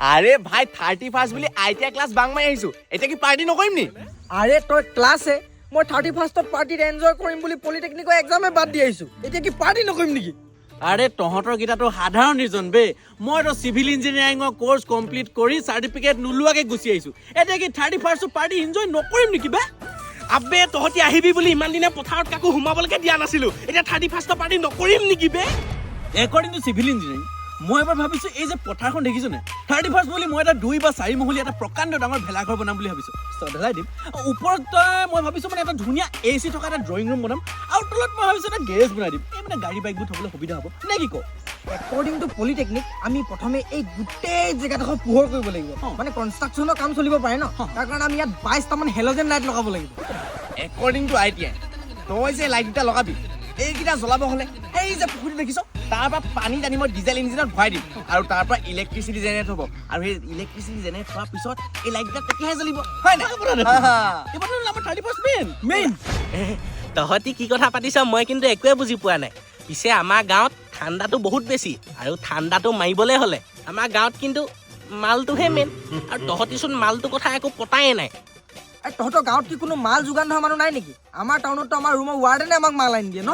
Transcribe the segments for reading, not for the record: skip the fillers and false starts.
আৰে ভাই 31 বুলি আইটিআই ক্লাছ বাং মাৰি আহিছো এটা কি পাৰ্টি নকৰিম নি আৰে তই ক্লাছে মই 31ত পাৰ্টিত এনজয় কৰিম বুলি পলিটেকনিকৰ এক্সামে বাদ দি আহিছো এতিয়া কি পাৰ্টি নকৰিম নেকি আৰে তহঁতৰ গিটাটো সাধাৰণ ৰিজন বে মইতো সিভিল ইঞ্জিনিয়াৰিঙৰ কোৰ্স কমপ্লিট কৰি সাৰ্টিফিকেট নুলুৱাকে গুচি আহিছো এতিয়া কি 31ত পাৰ্টি এনজয় নকৰিম নেকি বে আবে তহঁতি আহিবি বুলি ইমান দিনে পথাৰত কাকো সোমাবলৈকে দিয়া নাছিলো এতিয়া 31ত পাৰ্টি নকৰিম নেকি বে একৰ্ডিং টু সিভিল ইঞ্জিনিয়াৰিং মই এবাৰ ভাবিছো এই যে পথাৰখন দেখিছো নে 31st বুলি মই এটা 2 বা 4 মহলীয়া এটা প্ৰকাণ্ড ডাঙৰ ভেলাঘৰ বনাম বুলি ভাবিছো ঢালাই দিম ওপৰত মই ভাবিছো মানে এটা ধুনীয়া এচি থকা এটা ড্ৰয়িং ৰুম বনাম আৰু তলত মই ভাবিছো এটা গেৰেজ বনাই দিম এই মানে গাড়ী বাইকবোৰ থবলৈ সুবিধা হ'ব নে কি কওঁ একৰ্ডিং টু পলিটেকনিক আমি প্ৰথমে এই গোটেই জেগাডোখৰ পোহৰ কৰিব লাগিব মানে কনষ্ট্ৰাকশ্যনৰ কাম চলিব পাৰে ন তাৰ কাৰণে আমি ইয়াত 22টামান হেলজেন লাইট লগাব লাগিব একৰ্ডিং টু আইটিআই তই যে লাইট দুটা লগাবি এইকেইটা জ্বলাব হ'লে এই যে পুখুৰী দেখিছ তাৰ পৰা পানী টানি মই ডিজেল ইঞ্জিনত ভৰাই দিম আৰু তাৰ পৰা ইলেক্ট্ৰিচিটি জেনেৰেট হ'ব আৰু সেই ইলেক্ট্ৰিচিটি জেনেৰেট হোৱাৰ পিছত এই লাইটকেইটা তেতিয়াহে জ্বলিব হয় নাই এইবাৰ আমাৰ 31st মেইন তহঁতি কি কথা পাতিছ মই কিন্তু একোৱে বুজি পোৱা নাই পিছে আমাৰ গাঁৱত ঠাণ্ডাটো বহুত বেছি আৰু ঠাণ্ডাটো মাৰিবলৈ হ'লে আমাৰ গাঁৱত কিন্তু মালটোহে মেইন আৰু তহঁতিচোন মালটোৰ কথা একো পতাই নাই এই তহঁতৰ গাঁৱত কি কোনো মাল যোগান ধৰা মানুহ নাই নেকি আমাৰ টাউনততো আমাৰ ৰুমৰ ৱাৰ্ডেনে আমাক মাল আনি দিয়ে ন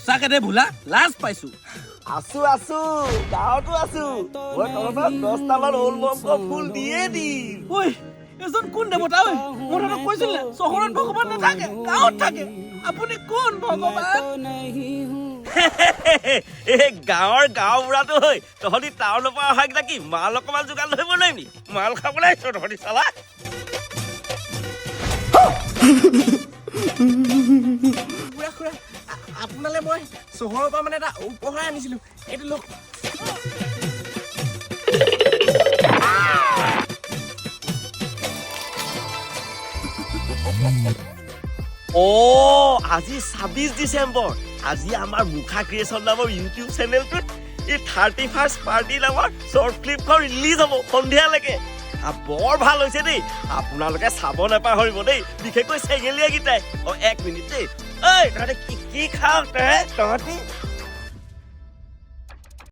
সঁচাকে দে ভোলা লাজ পাইছো আছো গাঁৱতো আছো মই তহঁতক 10টামান ওল মংক ফুল দিয়ে দিম ঐ এজন কোন দেৱতা ঐ মই তহঁতক কৈছিল নে চহৰত ভগৱান নাথাকে গাঁৱত থাকে আপুনি কোন ভগৱান এই গাঁৱৰ গাঁওবুঢ়াটো হৈ তহঁতি টাউনৰ পৰা অহা কি মাল অকণমান যোগান ধৰিব নোৱাৰিম নি মাল খাবলৈ আহিছ তহঁতি চালা খুৰা আপোনালৈ মই চহৰৰ পৰা মানে এটা উপহাৰ আনিছিলো এইটো লোক আজি 26 ডিচেম্বৰ আজি আমাৰ মুখা ক্ৰিয়েশ্যন নামৰ ইউটিউব চেনেলটোত এই 31st পাৰ্টি নামৰ শ্বৰ্ট ক্লিপখন ৰিলিজ হ'ব সন্ধিয়ালৈকে বৰ ভাল হৈছে দেই আপোনালোকে চাব নাপাহৰিব দেই বিশেষকৈ চেঙেলীয়াকেইটাই 1 মিনিট দেই ঐ তহঁতে কি খাওঁ তহঁতি